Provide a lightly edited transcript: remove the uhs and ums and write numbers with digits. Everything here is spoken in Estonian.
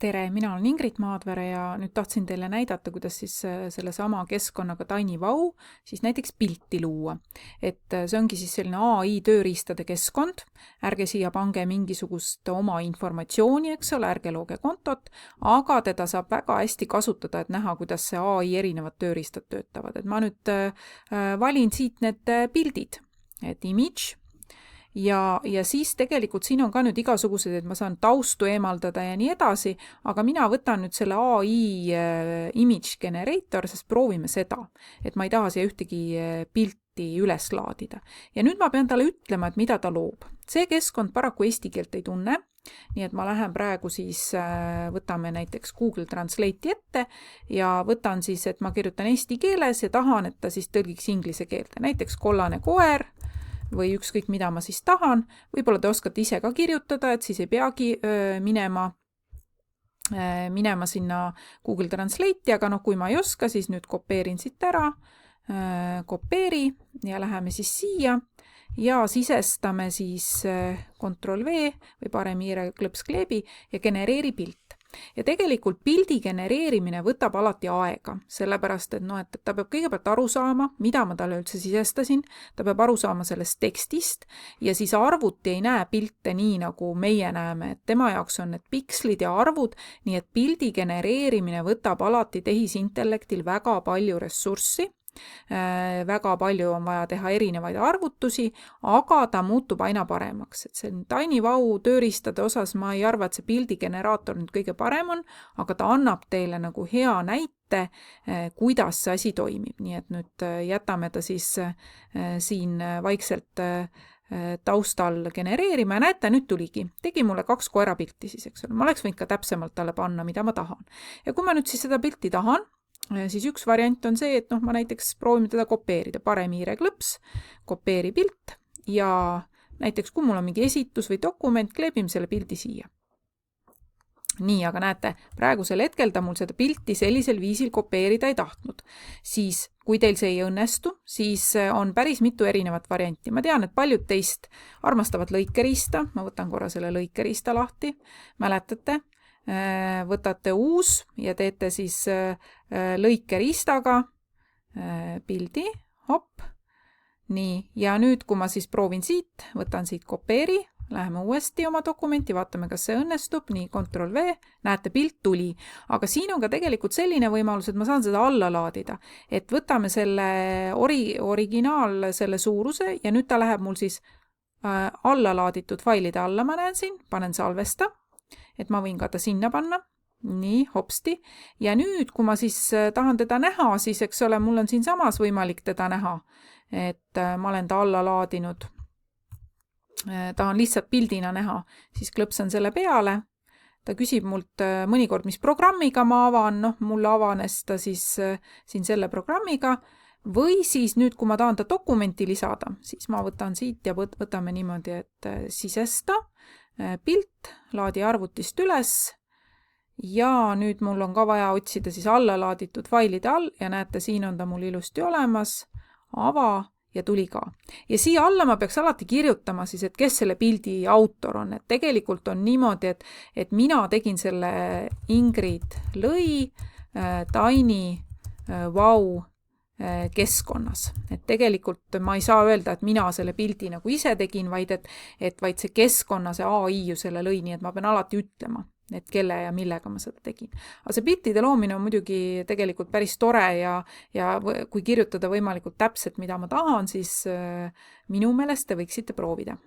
Tere, mina olen Ingrid Maadvere ja nüüd tahtsin teile näidata, kuidas siis selle sama keskkonnaga TinyVau siis näiteks pilti luua. Et see ongi siis selline AI tööriistade keskkond, ärge siia pange mingisugust oma informatsiooni, eks ole, ärge looge kontot, aga teda saab väga hästi kasutada, et näha, kuidas see AI erinevad tööriistad töötavad. Et ma nüüd valin siit need pildid, et image. Ja siis tegelikult siin on ka nüüd igasugused, et ma saan taustu eemaldada ja nii edasi, aga mina võtan nüüd selle AI image generator, sest proovime seda, et ma ei taha siia ühtegi pilti üles laadida. Ja nüüd ma pean talle ütlema, et mida ta loob. See keskkond paraku eesti keelt ei tunne, nii et ma lähen praegu siis, võtame näiteks Google Translate'i ette ja võtan siis, et ma kirjutan eesti keeles ja tahan, et ta siis tõlgiks inglise keelde. Näiteks kollane koer, või ükskõik mida ma siis tahan, võib-olla te oskate ise ka kirjutada, et siis ei peagi minema sinna Google Translate'i, aga kui ma ei oska, siis nüüd kopeerin siit ära, kopeeri ja läheme siis siia ja sisestame siis Ctrl+V või parem hiireklõpskleebi ja genereeri pilt. Ja tegelikult pildi genereerimine võtab alati aega, sellepärast, et ta peab kõigepealt aru saama, mida ma talle üldse sisestasin, ta peab aru saama sellest tekstist ja siis arvuti ei näe pilte nii, nagu meie näeme, et tema jaoks on need pikslid ja arvud, nii et pildi genereerimine võtab alati tehisintellektil väga palju ressurssi. Väga palju on vaja teha erinevaid arvutusi, aga ta muutub aina paremaks. Et see TinyVau tööriistade osas ma ei arva, et see pildigeneraator nüüd kõige parem on, aga ta annab teile nagu hea näite, kuidas see asi toimib. Nii et nüüd jätame ta siis siin vaikselt taustal genereerima ja näete, nüüd tuligi. Tegi mulle 2 koerapilti siis, eks ole. Ma oleks võinud ka täpsemalt talle panna, mida ma tahan. Ja kui ma nüüd siis seda pilti tahan, siis üks variant on see, et ma näiteks proovime teda kopeerida. Parem hiireklõps, kopeeri pilt ja näiteks kui mul on mingi esitus või dokument, kleebime selle pildi siia. Nii, aga näete, praegusel hetkel ta mul seda pilti sellisel viisil kopeerida ei tahtnud. Siis, kui teil see ei õnnestu, siis on päris mitu erinevat varianti. Ma tean, et paljud teist armastavad lõikeriista. Ma võtan korra selle lõikeriista lahti. Mäletate? Võtate uus ja teete siis lõikeriistaga pildi, hopp, nii, ja nüüd kui ma siis proovin siit, võtan siit kopeeri, läheme uuesti oma dokumenti, vaatame, kas see õnnestub, nii, Ctrl+V, näete, pilt tuli, aga siin on ka tegelikult selline võimalus, et ma saan seda alla laadida, et võtame selle originaal selle suuruse ja nüüd ta läheb mul siis alla laaditud failide alla, ma näen siin, panen salvesta, et ma võin ka ta sinna panna, nii, hopsti, ja nüüd, kui ma siis tahan teda näha, siis eks ole, mul on siin samas võimalik teda näha, et ma olen ta alla laadinud, tahan lihtsalt pildina näha, siis klõpsan selle peale, ta küsib mult mõnikord, mis programmiga ma avan, mulle avanes ta siis siin selle programmiga, või siis nüüd, kui ma tahan ta dokumenti lisada, siis ma võtan siit ja võtame niimoodi, et sisesta, pilt, laadi arvutist üles ja nüüd mul on ka vaja otsida siis alla laaditud failide all ja näete, siin on ta mul ilusti olemas, ava ja tuli ka. Ja siia alla ma peaks alati kirjutama siis, et kes selle pildi autor on, et tegelikult on niimoodi, et mina tegin selle Ingrid lõi TinyVau keskkonnas. Et tegelikult ma ei saa öelda, et mina selle pildi nagu ise tegin, vaid see keskkonna, see AI ju selle lõi, nii et ma pean alati ütlema, et kelle ja millega ma seda tegin. Aga see piltide loomine on muidugi tegelikult päris tore ja kui kirjutada võimalikult täpselt, mida ma tahan, siis minu meelest te võiksite proovida.